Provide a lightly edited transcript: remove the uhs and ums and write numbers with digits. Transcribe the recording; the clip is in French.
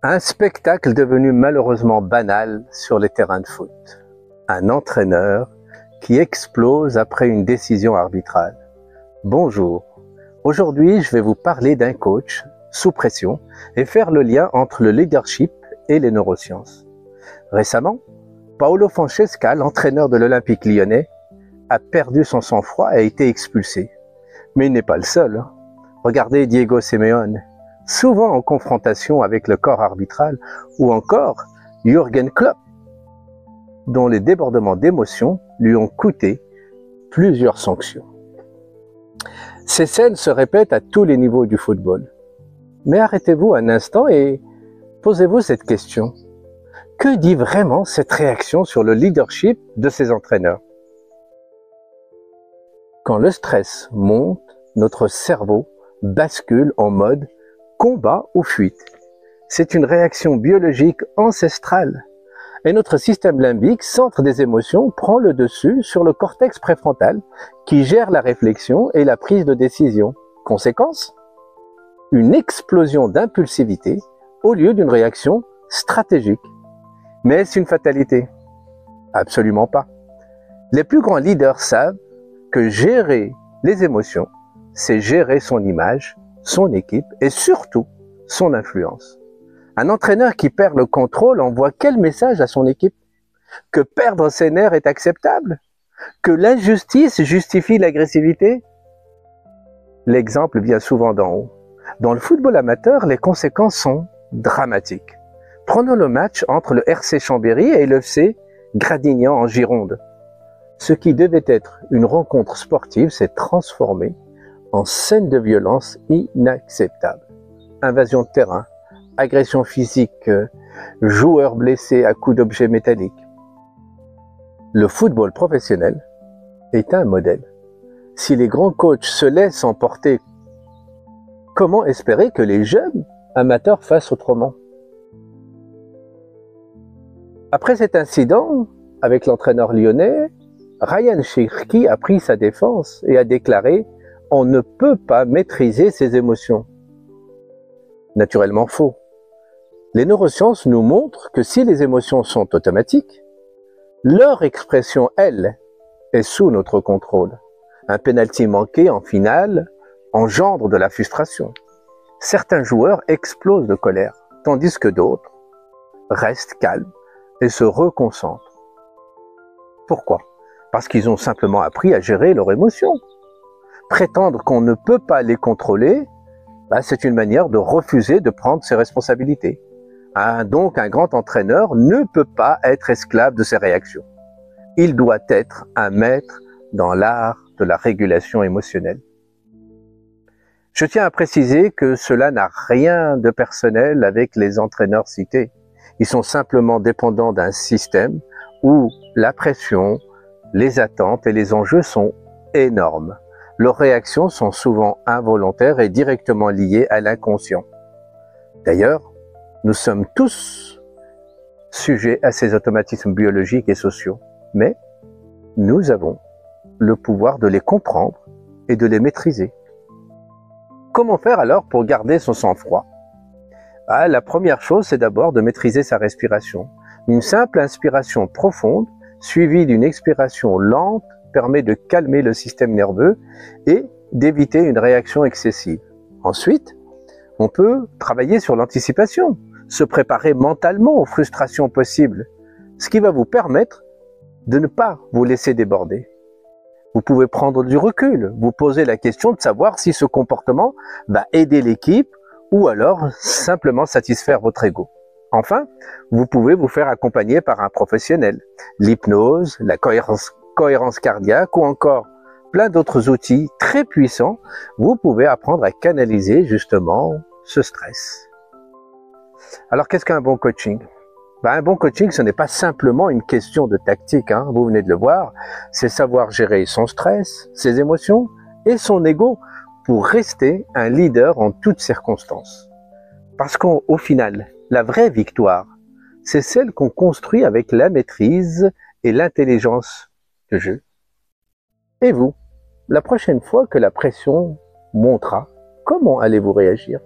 Un spectacle devenu malheureusement banal sur les terrains de foot. Un entraîneur qui explose après une décision arbitrale. Bonjour, aujourd'hui je vais vous parler d'un coach sous pression et faire le lien entre le leadership et les neurosciences. Récemment, Paulo Fonseca, l'entraîneur de l'Olympique lyonnais, a perdu son sang-froid et a été expulsé. Mais il n'est pas le seul. Regardez Diego Simeone, souvent en confrontation avec le corps arbitral, ou encore Jürgen Klopp, dont les débordements d'émotions lui ont coûté plusieurs sanctions. Ces scènes se répètent à tous les niveaux du football. Mais arrêtez-vous un instant et posez-vous cette question. Que dit vraiment cette réaction sur le leadership de ces entraîneurs? Quand le stress monte, notre cerveau bascule en mode combat ou fuite. C'est une réaction biologique ancestrale. Et notre système limbique, centre des émotions, prend le dessus sur le cortex préfrontal qui gère la réflexion et la prise de décision. Conséquence? Une explosion d'impulsivité au lieu d'une réaction stratégique. Mais est-ce une fatalité? Absolument pas. Les plus grands leaders savent que gérer les émotions, c'est gérer son image, son équipe et surtout son influence. Un entraîneur qui perd le contrôle envoie quel message à son équipe? Que perdre ses nerfs est acceptable? Que l'injustice justifie l'agressivité? L'exemple vient souvent d'en haut. Dans le football amateur, les conséquences sont dramatiques. Prenons le match entre le RC Chambéry et le FC Gradignan en Gironde. Ce qui devait être une rencontre sportive s'est transformé en scène de violence inacceptable. Invasion de terrain, agression physique, joueurs blessés à coups d'objets métalliques. Le football professionnel est un modèle. Si les grands coachs se laissent emporter, comment espérer que les jeunes amateurs fassent autrement? Après cet incident avec l'entraîneur lyonnais, Ryan Cherki a pris sa défense et a déclaré « On ne peut pas maîtriser ses émotions ». Naturellement faux. Les neurosciences nous montrent que si les émotions sont automatiques, leur expression, elle, est sous notre contrôle. Un penalty manqué en finale engendre de la frustration. Certains joueurs explosent de colère, tandis que d'autres restent calmes et se reconcentrent. Pourquoi? Parce qu'ils ont simplement appris à gérer leurs émotions. Prétendre qu'on ne peut pas les contrôler, c'est une manière de refuser de prendre ses responsabilités. Donc un grand entraîneur ne peut pas être esclave de ses réactions. Il doit être un maître dans l'art de la régulation émotionnelle. Je tiens à préciser que cela n'a rien de personnel avec les entraîneurs cités. Ils sont simplement dépendants d'un système où la pression, les attentes et les enjeux sont énormes. Leurs réactions sont souvent involontaires et directement liées à l'inconscient. D'ailleurs, nous sommes tous sujets à ces automatismes biologiques et sociaux, mais nous avons le pouvoir de les comprendre et de les maîtriser. Comment faire alors pour garder son sang-froid? La première chose, c'est d'abord de maîtriser sa respiration. Une simple inspiration profonde, suivie d'une expiration lente, permet de calmer le système nerveux et d'éviter une réaction excessive. Ensuite, on peut travailler sur l'anticipation, se préparer mentalement aux frustrations possibles, ce qui va vous permettre de ne pas vous laisser déborder. Vous pouvez prendre du recul, vous poser la question de savoir si ce comportement va aider l'équipe ou alors simplement satisfaire votre ego. Enfin, vous pouvez vous faire accompagner par un professionnel. L'hypnose, la cohérence cardiaque ou encore plein d'autres outils très puissants, vous pouvez apprendre à canaliser justement ce stress. Alors qu'est-ce qu'un bon coaching? Un bon coaching, ce n'est pas simplement une question de tactique, vous venez de le voir, c'est savoir gérer son stress, ses émotions et son ego pour rester un leader en toutes circonstances. Parce qu'au final, la vraie victoire, c'est celle qu'on construit avec la maîtrise et l'intelligence de jeu. Et vous, la prochaine fois que la pression montera, comment allez-vous réagir?